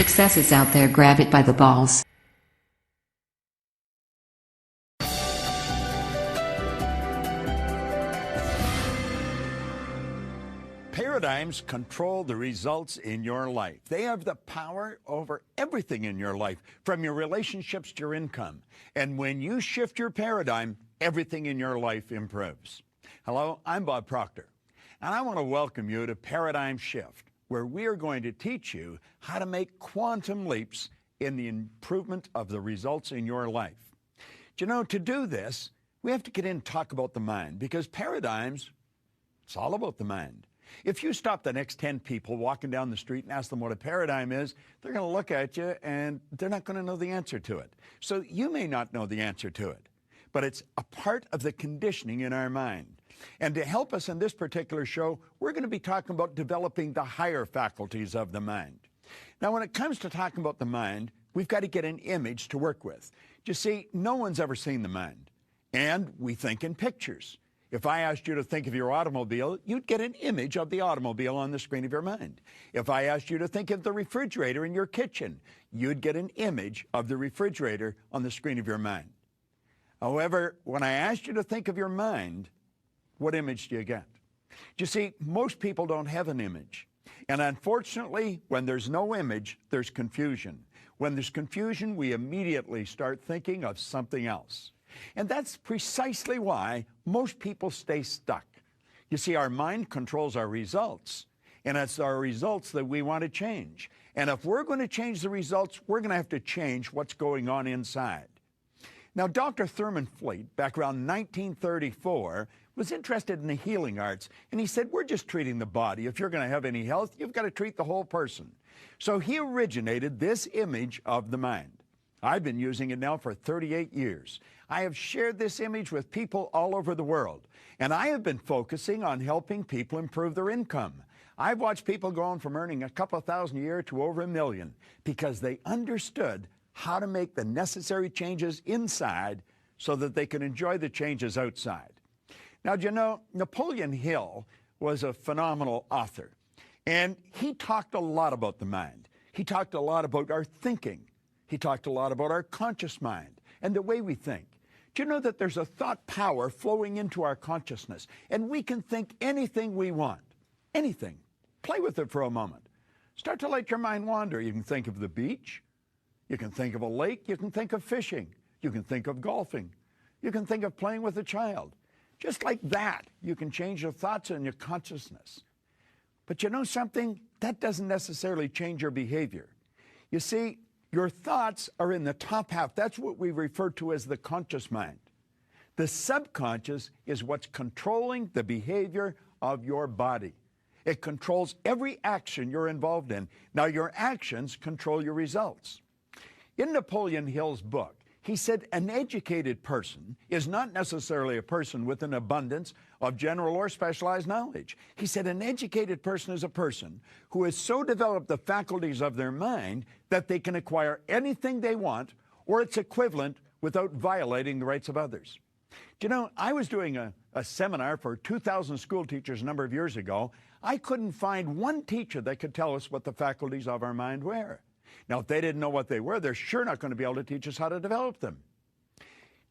success is out there, grab it by the balls. Paradigms control the results in your life. They have the power over everything in your life, from your relationships to your income. And when you shift your paradigm, everything in your life improves. Hello, I'm Bob Proctor, and I want to welcome you to Paradigm Shift, where we are going to teach you how to make quantum leaps in the improvement of the results in your life. Do you know, to do this, we have to get in and talk about the mind, because paradigms, it's all about the mind. If you stop the next 10 people walking down the street and ask them what a paradigm is, they're going to look at you and they're not going to know the answer to it. So you may not know the answer to it, but it's a part of the conditioning in our mind. And to help us in this particular show, we're going to be talking about developing the higher faculties of the mind. Now, when it comes to talking about the mind, we've got to get an image to work with. You see, no one's ever seen the mind, and we think in pictures. If I asked you to think of your automobile, you'd get an image of the automobile on the screen of your mind. If I asked you to think of the refrigerator in your kitchen, you'd get an image of the refrigerator on the screen of your mind. However, when I asked you to think of your mind, what image do you get? You see, most people don't have an image. And unfortunately, when there's no image, there's confusion. When there's confusion, we immediately start thinking of something else. And that's precisely why most people stay stuck. You see, our mind controls our results, and it's our results that we want to change. And if we're going to change the results, we're going to have to change what's going on inside. Now, Dr. Thurman Fleet, back around 1934, was interested in the healing arts, and he said, we're just treating the body. If you're going to have any health, you've got to treat the whole person. So he originated this image of the mind. I've been using it now for 38 years. I have shared this image with people all over the world, and I have been focusing on helping people improve their income. I've watched people going from earning a couple of thousand a year to over $1 million because they understood how to make the necessary changes inside so that they can enjoy the changes outside. Now, you know, Napoleon Hill was a phenomenal author, and he talked a lot about the mind. He talked a lot about our thinking. He talked a lot about our conscious mind and the way we think. Do you know that there's a thought power flowing into our consciousness, and we can think anything we want, anything. Play with it for a moment. Start to let your mind wander. You can think of the beach. You can think of a lake. You can think of fishing. You can think of golfing. You can think of playing with a child. Just like that, you can change your thoughts and your consciousness. But you know something? That doesn't necessarily change your behavior. You see, your thoughts are in the top half. That's what we refer to as the conscious mind. The subconscious is what's controlling the behavior of your body. It controls every action you're involved in. Now, your actions control your results. In Napoleon Hill's book, he said an educated person is not necessarily a person with an abundance of general or specialized knowledge. He said an educated person is a person who has so developed the faculties of their mind that they can acquire anything they want or its equivalent without violating the rights of others. Do you know, I was doing a seminar for 2,000 school teachers a number of years ago. I couldn't find one teacher that could tell us what the faculties of our mind were. Now, if they didn't know what they were, they're sure not going to be able to teach us how to develop them.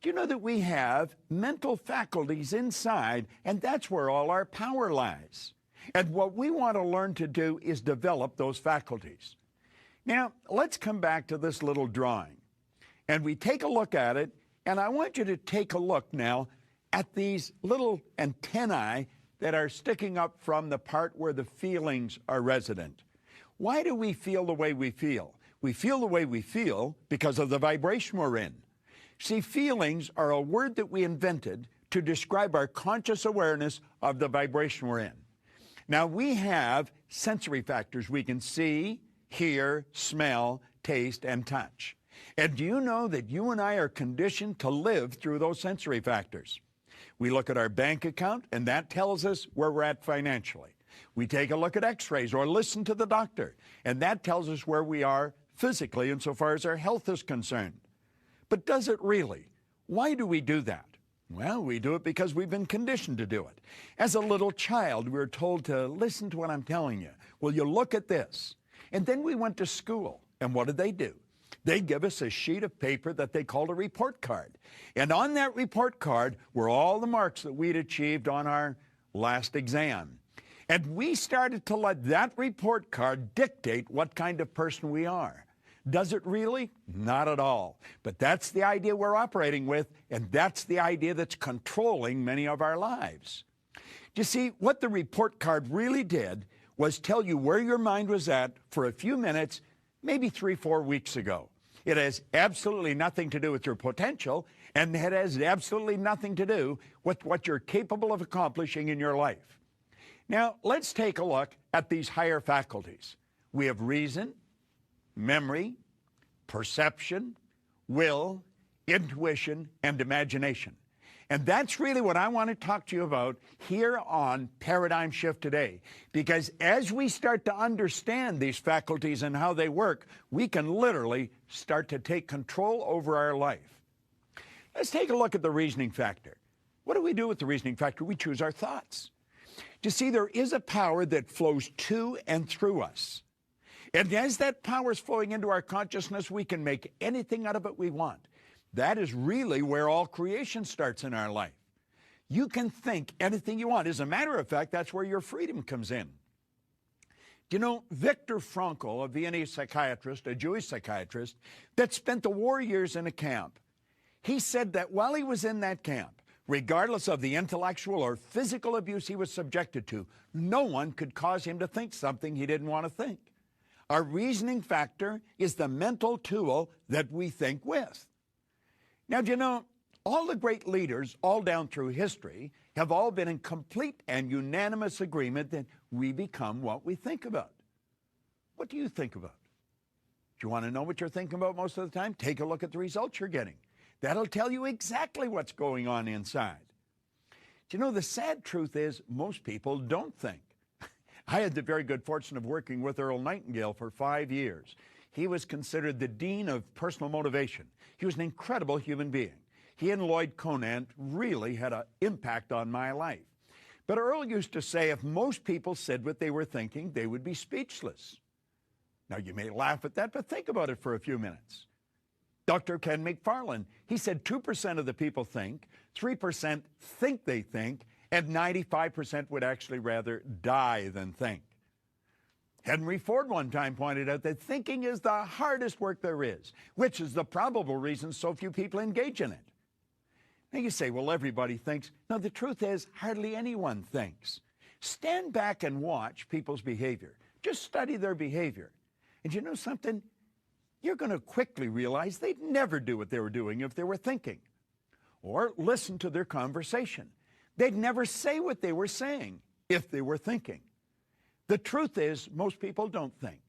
Do you know that we have mental faculties inside, and that's where all our power lies? And what we want to learn to do is develop those faculties. Now, let's come back to this little drawing. And we take a look at it, and I want you to take a look now at these little antennae that are sticking up from the part where the feelings are resident. Why do we feel the way we feel? We feel the way we feel because of the vibration we're in. See, feelings are a word that we invented to describe our conscious awareness of the vibration we're in. Now, we have sensory factors. We can see, hear, smell, taste, and touch. And do you know that you and I are conditioned to live through those sensory factors? We look at our bank account, and that tells us where we're at financially. We take a look at x-rays or listen to the doctor, and that tells us where we are physically insofar as our health is concerned. But does it really? Why do we do that? Well, we do it because we've been conditioned to do it. As a little child, we were told to listen to what I'm telling you. Well, you look at this. And then we went to school, And what do? They give us a sheet of paper that they called a report card. And on that report card were all the marks that we'd achieved on our last exam. And we started to let that report card dictate what kind of person we are. Does it really? Not at all. But that's the idea we're operating with, and that's the idea that's controlling many of our lives. You see, what the report card really did was tell you where your mind was at for a few minutes, maybe 3-4 weeks ago. It has absolutely nothing to do with your potential, and it has absolutely nothing to do with what you're capable of accomplishing in your life. Now, let's take a look at these higher faculties. We have reason, memory, perception, will, intuition, and imagination. And that's really what I want to talk to you about here on Paradigm Shift today. Because as we start to understand these faculties and how they work, we can literally start to take control over our life. Let's take a look at the reasoning factor. What do we do with the reasoning factor? We choose our thoughts. You see, there is a power that flows to and through us. And as that power is flowing into our consciousness, we can make anything out of it we want. That is really where all creation starts in our life. You can think anything you want. As a matter of fact, that's where your freedom comes in. You know, Viktor Frankl, a Viennese psychiatrist, a Jewish psychiatrist, that spent the war years in a camp, he said that while he was in that camp, regardless of the intellectual or physical abuse he was subjected to, no one could cause him to think something he didn't want to think. Our reasoning factor is the mental tool that we think with. Now, do you know, all the great leaders all down through history have all been in complete and unanimous agreement that we become what we think about. What do you think about? Do you want to know what you're thinking about most of the time? Take a look at the results you're getting. That'll tell you exactly what's going on inside. Do you know, the sad truth is most people don't think. I had the very good fortune of working with Earl Nightingale for 5 years. He was considered the dean of personal motivation. He was an incredible human being. He and Lloyd Conant really had an impact on my life. But Earl used to say if most people said what they were thinking, they would be speechless. Now, you may laugh at that, but think about it for a few minutes. Dr. Ken McFarland, he said 2% of the people think, 3% think they think, and 95% would actually rather die than think. Henry Ford one time pointed out that thinking is the hardest work there is, which is the probable reason so few people engage in it. Now you say, well, everybody thinks. No, the truth is hardly anyone thinks. Stand back and watch people's behavior. Just study their behavior. And you know something? You're going to quickly realize they'd never do what they were doing if they were thinking. Or listen to their conversation. They'd never say what they were saying if they were thinking. The truth is, most people don't think.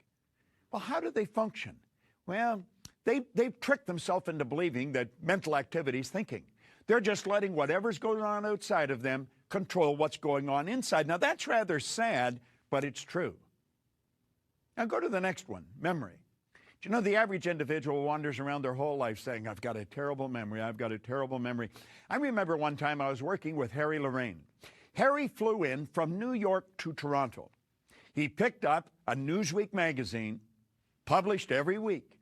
Well, how do they function? Well, they've tricked themselves into believing that mental activity is thinking. They're just letting whatever's going on outside of them control what's going on inside. Now, that's rather sad, but it's true. Now, go to the next one, memory. Do you know the average individual wanders around their whole life saying, I've got a terrible memory, I've got a terrible memory. I remember one time I was working with Harry Lorraine. Harry flew in from New York to Toronto. He picked up a Newsweek magazine, published every week.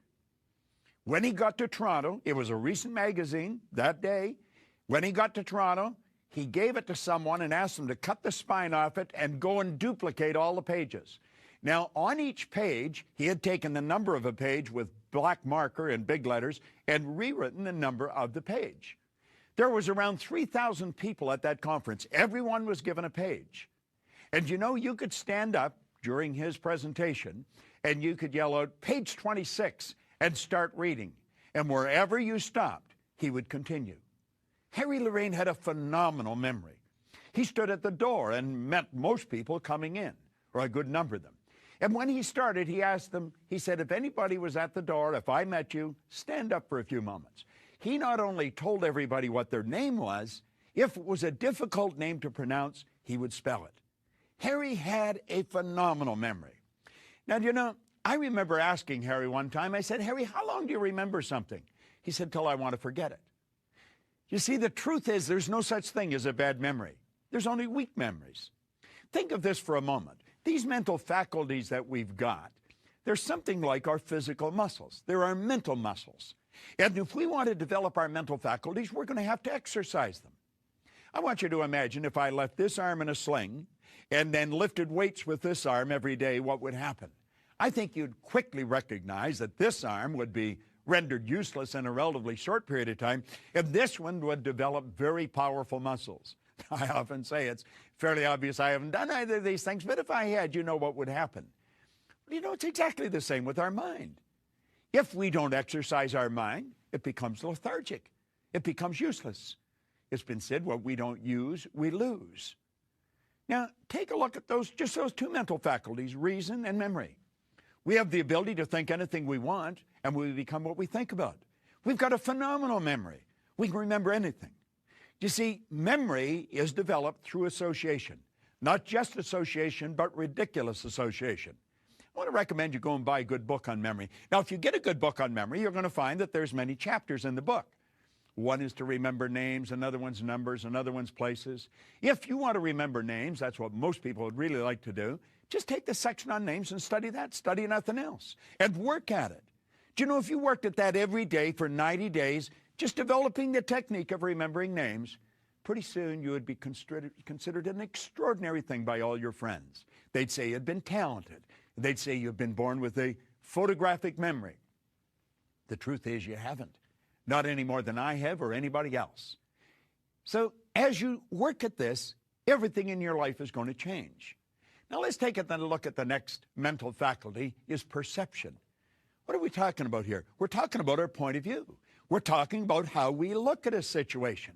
When he got to Toronto, it was a recent magazine that day. When he got to Toronto, he gave it to someone and asked them to cut the spine off it and go and duplicate all the pages. Now, on each page, he had taken the number of a page with black marker and big letters and rewritten the number of the page. There was around 3,000 people at that conference. Everyone was given a page. And you know, you could stand up during his presentation and you could yell out, page 26, and start reading. And wherever you stopped, he would continue. Harry Lorraine had a phenomenal memory. He stood at the door and met most people coming in, or a good number of them. And when he started, he asked them, he said, if anybody was at the door, if I met you, stand up for a few moments. He not only told everybody what their name was, if it was a difficult name to pronounce, he would spell it. Harry had a phenomenal memory. Now, you know, I remember asking Harry one time, I said, Harry, how long do you remember something? He said, till I want to forget it. You see, the truth is there's no such thing as a bad memory. There's only weak memories. Think of this for a moment. These mental faculties that we've got, They're something like our physical muscles. They're our mental muscles. And if we want to develop our mental faculties, we're going to have to exercise them. I want you to imagine if I left this arm in a sling and then lifted weights with this arm every day, what would happen? I think you'd quickly recognize that this arm would be rendered useless in a relatively short period of time, and this one would develop very powerful muscles. I often say it's fairly obvious I haven't done either of these things, but if I had, you know what would happen. You know, it's exactly the same with our mind. If we don't exercise our mind, it becomes lethargic. It becomes useless. It's been said, what we don't use, we lose. Now, take a look at those two mental faculties, reason and memory. We have the ability to think anything we want, and we become what we think about. We've got a phenomenal memory. We can remember anything. You see, memory is developed through association. Not just association, but ridiculous association. I want to recommend you go and buy a good book on memory. Now, if you get a good book on memory, you're going to find that there's many chapters in the book. One is to remember names, another one's numbers, another one's places. If you want to remember names, that's what most people would really like to do, just take the section on names and study that, study nothing else, and work at it. Do you know if you worked at that every day for 90 days, just developing the technique of remembering names, pretty soon you would be considered an extraordinary thing by all your friends. They'd say you'd been talented. They'd say you've been born with a photographic memory. The truth is you haven't. Not any more than I have or anybody else. So as you work at this, everything in your life is going to change. Now let's take a look at the next mental faculty, is perception. What are we talking about here? We're talking about our point of view. We're talking about how we look at a situation.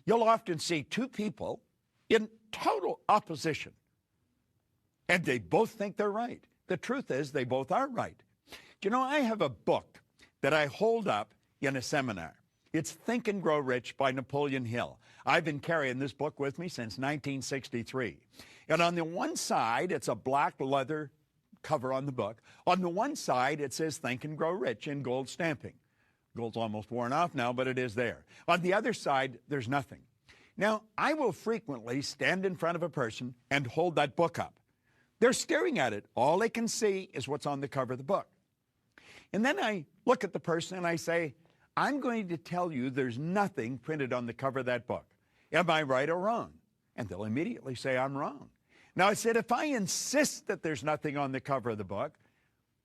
You'll often see two people in total opposition, and they both think they're right. The truth is they both are right. Do you know, I have a book that I hold up in a seminar. It's Think and Grow Rich by Napoleon Hill. I've been carrying this book with me since 1963. And on the one side, it's a black leather cover on the book. On the one side, it says Think and Grow Rich in gold stamping. Gold's almost worn off now, but it is there. On the other side, there's nothing. Now, I will frequently stand in front of a person and hold that book up. They're staring at it. All they can see is what's on the cover of the book. And then I look at the person and I say, I'm going to tell you there's nothing printed on the cover of that book. Am I right or wrong? And they'll immediately say I'm wrong. Now I said, if I insist that there's nothing on the cover of the book,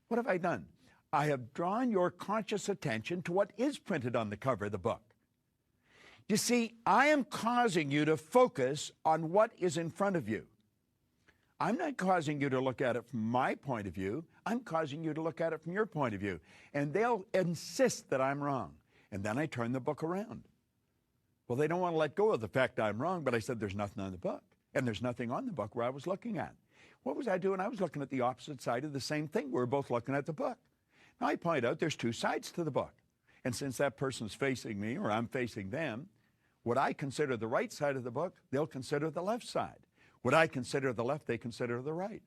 what have I done? I have drawn your conscious attention to what is printed on the cover of the book. You see, I am causing you to focus on what is in front of you. I'm not causing you to look at it from my point of view. I'm causing you to look at it from your point of view. And they'll insist that I'm wrong. And then I turn the book around. Well, they don't want to let go of the fact I'm wrong, but I said there's nothing on the book. And there's nothing on the book where I was looking at. What was I doing? I was looking at the opposite side of the same thing. We were both looking at the book. Now I point out there's two sides to the book. And since that person's facing me or I'm facing them, what I consider the right side of the book, they'll consider the left side. What I consider the left, they consider the right.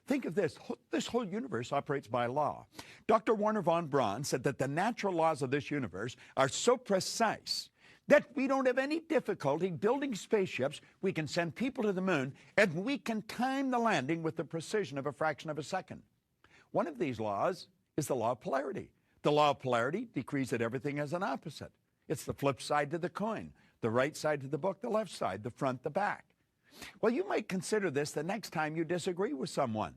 Think of this. This whole universe operates by law. Dr. Wernher von Braun said that the natural laws of this universe are so precise that we don't have any difficulty building spaceships. We can send people to the moon, and we can time the landing with the precision of a fraction of a second. One of these laws is the law of polarity. The law of polarity decrees that everything has an opposite. It's the flip side to the coin, the right side to the book, the left side, the front, the back. Well, you might consider this the next time you disagree with someone.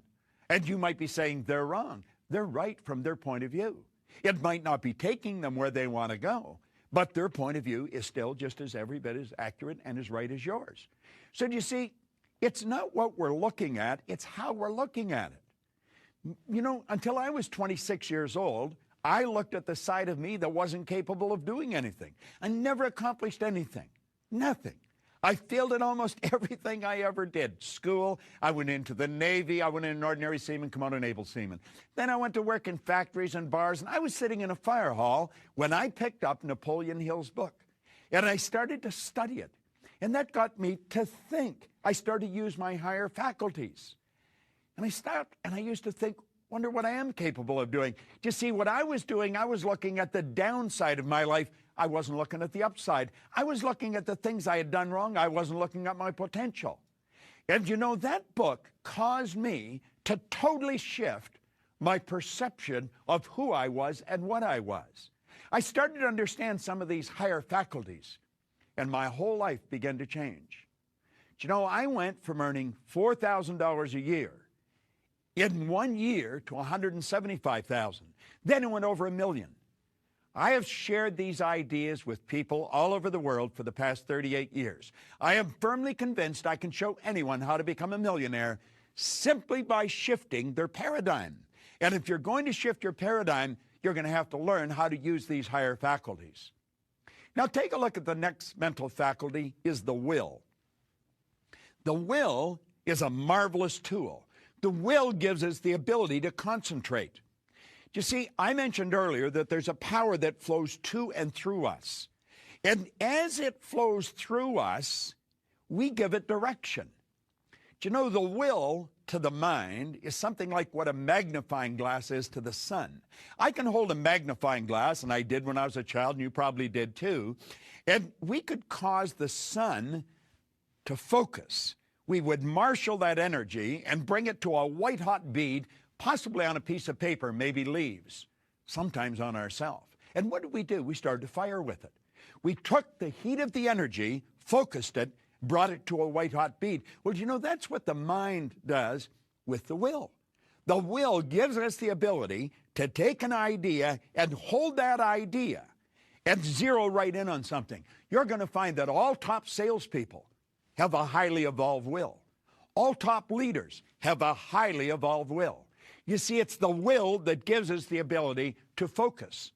And you might be saying they're wrong. They're right from their point of view. It might not be taking them where they want to go, but their point of view is still just as every bit as accurate and as right as yours. So do you see, it's not what we're looking at, it's how we're looking at it. You know, until I was 26 years old, I looked at the side of me that wasn't capable of doing anything. I never accomplished anything. Nothing. I failed at almost everything I ever did. School, I went into the Navy, I went in an ordinary seaman, come out a naval seaman. Then I went to work in factories and bars, and I was sitting in a fire hall when I picked up Napoleon Hill's book. And I started to study it. And that got me to think. I started to use my higher faculties. And I stopped, and I used to think, wonder what I am capable of doing. Do you see, what I was doing, I was looking at the downside of my life. I wasn't looking at the upside. I was looking at the things I had done wrong. I wasn't looking at my potential. And you know, that book caused me to totally shift my perception of who I was and what I was. I started to understand some of these higher faculties, and my whole life began to change. You know, I went from earning $4,000 a year in 1 year to $175,000. Then it went over $1 million. I have shared these ideas with people all over the world for the past 38 years. I am firmly convinced I can show anyone how to become a millionaire simply by shifting their paradigm. And if you're going to shift your paradigm, you're going to have to learn how to use these higher faculties. Now take a look at the next mental faculty, is the will. The will is a marvelous tool. The will gives us the ability to concentrate. You see, I mentioned earlier that there's a power that flows to and through us. And as it flows through us, we give it direction. Do you know, the will to the mind is something like what a magnifying glass is to the sun. I can hold a magnifying glass, and I did when I was a child, and you probably did too, and we could cause the sun to focus. We would marshal that energy and bring it to a white-hot bead, possibly on a piece of paper, maybe leaves, sometimes on ourselves. And what did we do? We started to fire with it. We took the heat of the energy, focused it, brought it to a white-hot bead. Well, you know, that's what the mind does with the will. The will gives us the ability to take an idea and hold that idea and zero right in on something. You're going to find that all top salespeople have a highly evolved will. All top leaders have a highly evolved will. You see, it's the will that gives us the ability to focus.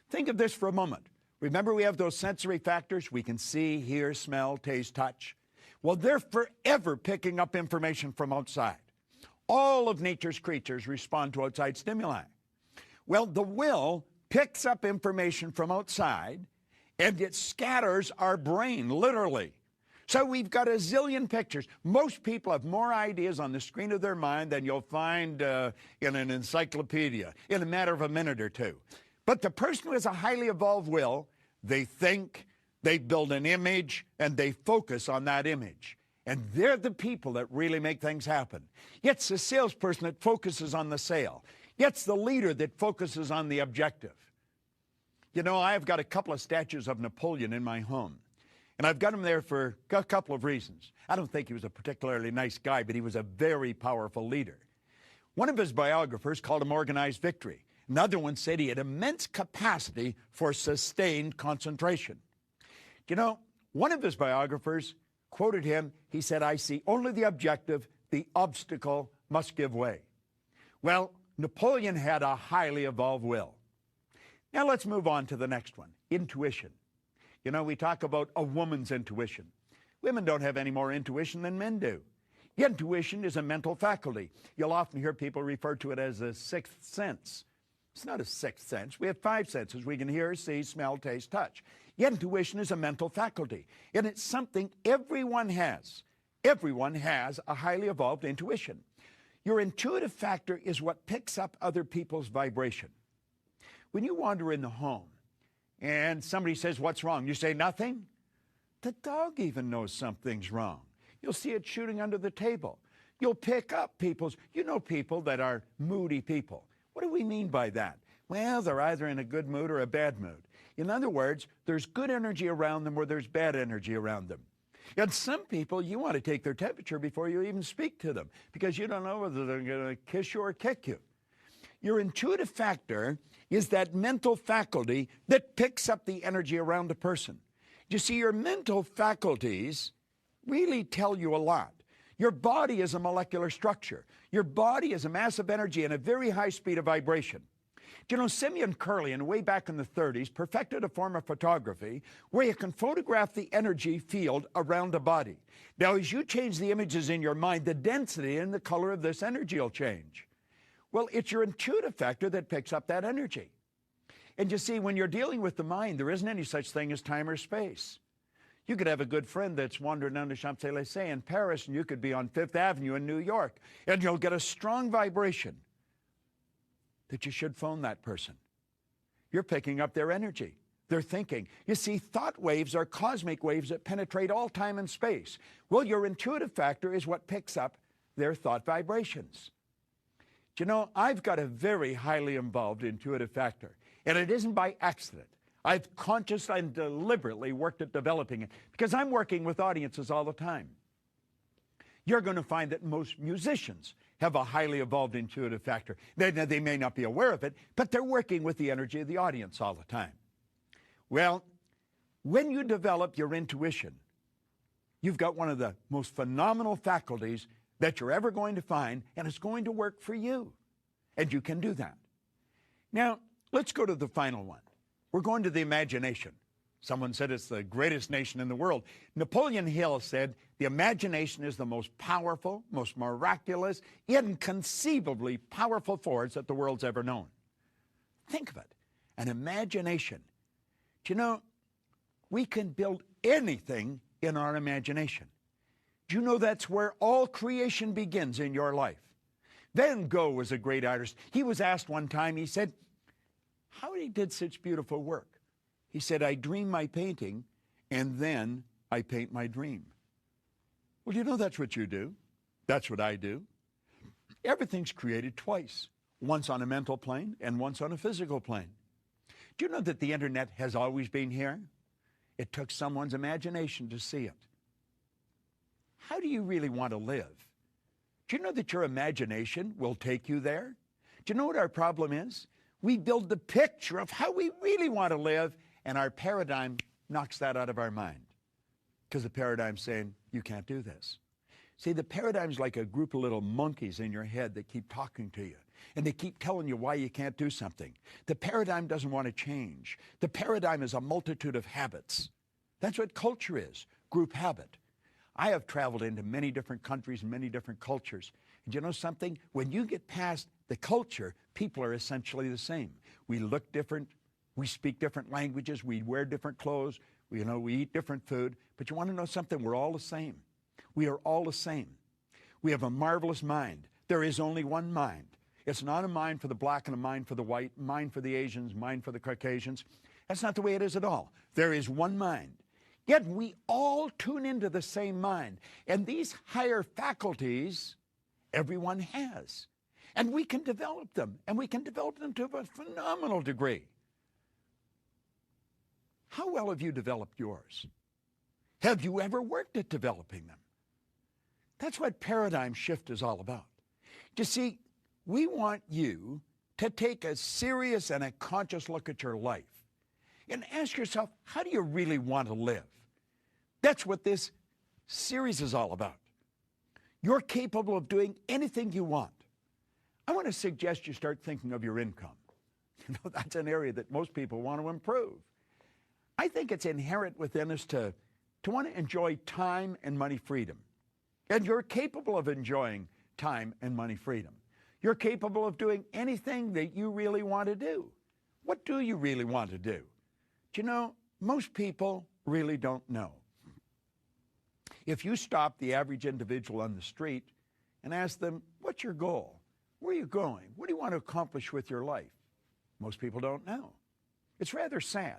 Think of this for a moment. Remember, we have those sensory factors. We can see, hear, smell, taste, touch. Well, they're forever picking up information from outside. All of nature's creatures respond to outside stimuli. Well, the will picks up information from outside, and it scatters our brain, literally. So we've got a zillion pictures. Most people have more ideas on the screen of their mind than you'll find in an encyclopedia in a matter of a minute or two. But the person who has a highly evolved will, they think, they build an image, and they focus on that image. And they're the people that really make things happen. It's the salesperson that focuses on the sale. It's the leader that focuses on the objective. You know, I've got a couple of statues of Napoleon in my home. And I've got him there for a couple of reasons. I don't think he was a particularly nice guy, but he was a very powerful leader. One of his biographers called him organized victory. Another one said he had immense capacity for sustained concentration. You know, one of his biographers quoted him. He said, "I see only the objective, the obstacle must give way." Well, Napoleon had a highly evolved will. Now let's move on to the next one, intuition. You know, we talk about a woman's intuition. Women don't have any more intuition than men do. Intuition is a mental faculty. You'll often hear people refer to it as a sixth sense. It's not a sixth sense. We have 5 senses. We can hear, see, smell, taste, touch. Intuition is a mental faculty, and it's something everyone has. Everyone has a highly evolved intuition. Your intuitive factor is what picks up other people's vibration. When you wander in the home, and somebody says, "What's wrong?" You say, "Nothing." The dog even knows something's wrong. You'll see it shooting under the table. You'll pick up people that are moody people. What do we mean by that? Well, they're either in a good mood or a bad mood. In other words, there's good energy around them or there's bad energy around them. And some people, you want to take their temperature before you even speak to them because you don't know whether they're going to kiss you or kick you. Your intuitive factor is that mental faculty that picks up the energy around a person. You see, your mental faculties really tell you a lot. Your body is a molecular structure. Your body is a mass of energy and a very high speed of vibration. Do you know, Simeon Kirlian, way back in the 30s, perfected a form of photography where you can photograph the energy field around a body. Now, as you change the images in your mind, the density and the color of this energy will change. Well, it's your intuitive factor that picks up that energy. And you see, when you're dealing with the mind, there isn't any such thing as time or space. You could have a good friend that's wandering down the Champs-Élysées in Paris, and you could be on Fifth Avenue in New York, and you'll get a strong vibration that you should phone that person. You're picking up their energy, their thinking. You see, thought waves are cosmic waves that penetrate all time and space. Well, your intuitive factor is what picks up their thought vibrations. Do you know, I've got a very highly involved intuitive factor, and it isn't by accident. I've consciously and deliberately worked at developing it because I'm working with audiences all the time. You're going to find that most musicians have a highly evolved intuitive factor. They may not be aware of it, but they're working with the energy of the audience all the time. Well, when you develop your intuition, you've got one of the most phenomenal faculties that you're ever going to find, and it's going to work for you. And you can do that. Now, let's go to the final one. We're going to the imagination. Someone said it's the greatest nation in the world. Napoleon Hill said, the imagination is the most powerful, most miraculous, inconceivably powerful force that the world's ever known. Think of it, an imagination. Do you know, we can build anything in our imagination. Do you know that's where all creation begins in your life? Van Gogh was a great artist. He was asked one time, he said, how he did such beautiful work? He said, I dream my painting, and then I paint my dream. Well, you know that's what you do. That's what I do. Everything's created twice, once on a mental plane and once on a physical plane. Do you know that the internet has always been here? It took someone's imagination to see it. How do you really want to live? Do you know that your imagination will take you there? Do you know what our problem is? We build the picture of how we really want to live, and our paradigm knocks that out of our mind. Because the paradigm's saying, you can't do this. See, the paradigm's like a group of little monkeys in your head that keep talking to you. And they keep telling you why you can't do something. The paradigm doesn't want to change. The paradigm is a multitude of habits. That's what culture is, group habit. I have traveled into many different countries and many different cultures. And you know something? When you get past the culture, people are essentially the same. We look different. We speak different languages. We wear different clothes. We eat different food. But you want to know something? We're all the same. We are all the same. We have a marvelous mind. There is only one mind. It's not a mind for the black and a mind for the white, mind for the Asians, mind for the Caucasians. That's not the way it is at all. There is one mind. Yet we all tune into the same mind. And these higher faculties, everyone has. And we can develop them. And we can develop them to a phenomenal degree. How well have you developed yours? Have you ever worked at developing them? That's what paradigm shift is all about. You see, we want you to take a serious and a conscious look at your life and ask yourself, how do you really want to live? That's what this series is all about. You're capable of doing anything you want. I want to suggest you start thinking of your income. That's an area that most people want to improve. I think it's inherent within us to want to enjoy time and money freedom. And you're capable of enjoying time and money freedom. You're capable of doing anything that you really want to do. What do you really want to do? Do you know, most people really don't know. If you stop the average individual on the street and ask them, what's your goal? Where are you going? What do you want to accomplish with your life? Most people don't know. It's rather sad.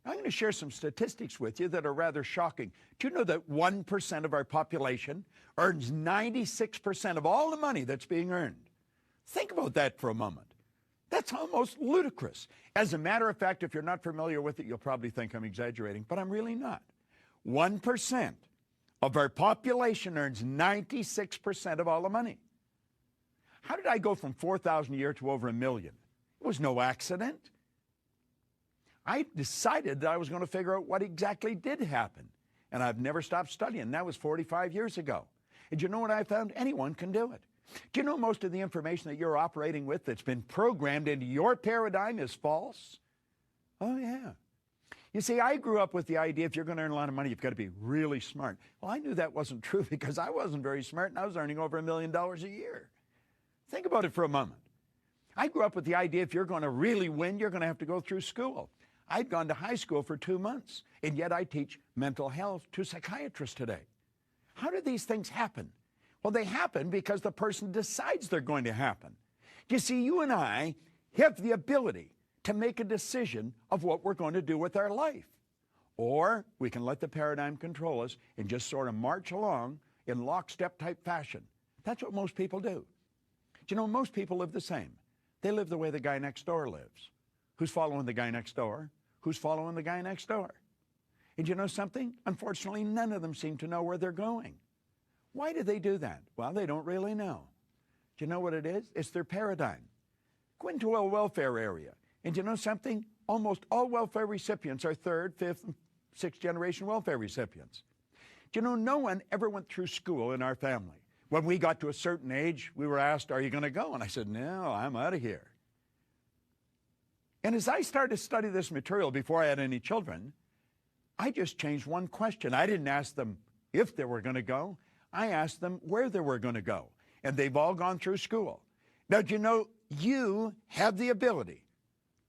I'm going to share some statistics with you that are rather shocking. Do you know that 1% of our population earns 96% of all the money that's being earned? Think about that for a moment. That's almost ludicrous. As a matter of fact, if you're not familiar with it, you'll probably think I'm exaggerating, but I'm really not. 1% of our population earns 96% of all the money. How did I go from 4,000 a year to over 1 million? It was no accident. I decided that I was going to figure out what exactly did happen. And I've never stopped studying. That was 45 years ago. And you know what I found? Anyone can do it. Do you know most of the information that you're operating with that's been programmed into your paradigm is false? Oh, yeah. You see, I grew up with the idea if you're going to earn a lot of money, you've got to be really smart. Well, I knew that wasn't true because I wasn't very smart and I was earning over $1 million a year. Think about it for a moment. I grew up with the idea if you're going to really win, you're going to have to go through school. I'd gone to high school for 2 months, and yet I teach mental health to psychiatrists today. How do these things happen? Well, they happen because the person decides they're going to happen. You see, you and I have the ability to make a decision of what we're going to do with our life. Or we can let the paradigm control us and just sort of march along in lockstep type fashion. That's what most people do. Do you know, most people live the same. They live the way the guy next door lives. Who's following the guy next door? Who's following the guy next door? And you know something? Unfortunately, none of them seem to know where they're going. Why do they do that? Well, they don't really know. Do you know what it is? It's their paradigm. Go into a welfare area, and you know something? Almost all welfare recipients are third, fifth, and sixth generation welfare recipients. Do you know, no one ever went through school in our family. When we got to a certain age, we were asked, are you going to go? And I said, no, I'm out of here. And as I started to study this material before I had any children, I just changed one question. I didn't ask them if they were going to go. I asked them where they were going to go. And they've all gone through school. Now, do you know, you have the ability,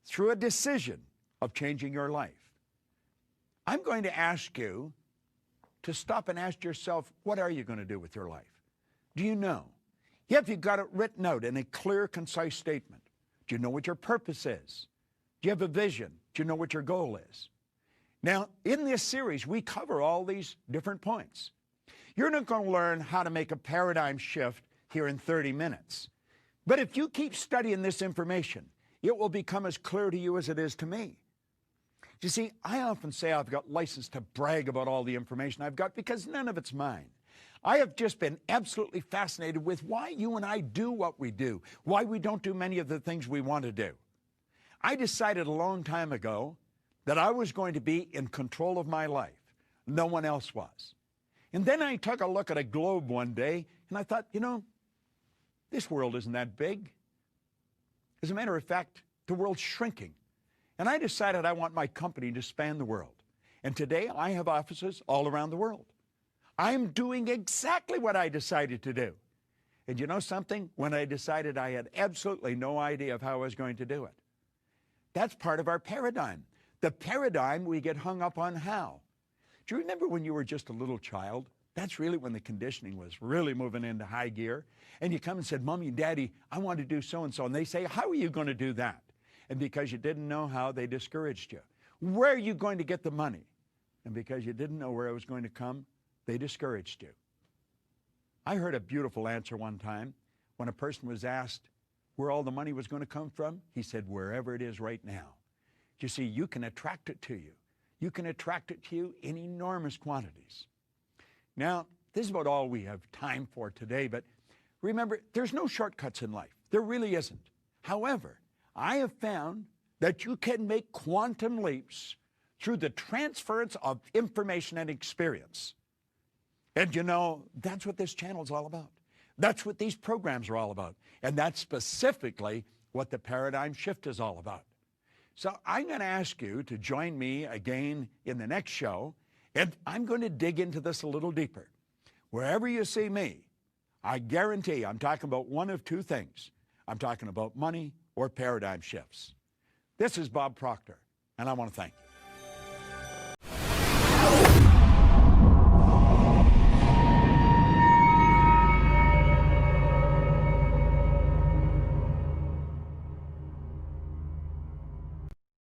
through a decision, of changing your life. I'm going to ask you to stop and ask yourself, what are you going to do with your life? Do you know? Have you got it written out in a clear, concise statement? Do you know what your purpose is? Do you have a vision? Do you know what your goal is? Now, in this series, we cover all these different points. You're not going to learn how to make a paradigm shift here in 30 minutes. But if you keep studying this information, it will become as clear to you as it is to me. You see, I often say I've got license to brag about all the information I've got because none of it's mine. I have just been absolutely fascinated with why you and I do what we do, why we don't do many of the things we want to do. I decided a long time ago that I was going to be in control of my life. No one else was. And then I took a look at a globe one day, and I thought, you know, this world isn't that big. As a matter of fact, the world's shrinking. And I decided I want my company to span the world. And today I have offices all around the world. I'm doing exactly what I decided to do. And you know something? When I decided, I had absolutely no idea of how I was going to do it. That's part of our paradigm. The paradigm we get hung up on how. Do you remember when you were just a little child? That's really when the conditioning was really moving into high gear. And you come and said, Mommy and Daddy, I want to do so-and-so. And they say, how are you going to do that? And because you didn't know how, they discouraged you. Where are you going to get the money? And because you didn't know where it was going to come, they discouraged you. I heard a beautiful answer one time when a person was asked where all the money was going to come from. He said, wherever it is right now. You see, you can attract it to you. You can attract it to you in enormous quantities. Now, this is about all we have time for today, but remember, there's no shortcuts in life. There really isn't. However, I have found that you can make quantum leaps through the transference of information and experience. And you know, that's what this channel is all about. That's what these programs are all about. And that's specifically what the paradigm shift is all about. So I'm going to ask you to join me again in the next show, and I'm going to dig into this a little deeper. Wherever you see me, I guarantee I'm talking about one of two things. I'm talking about money or paradigm shifts. This is Bob Proctor, and I want to thank you.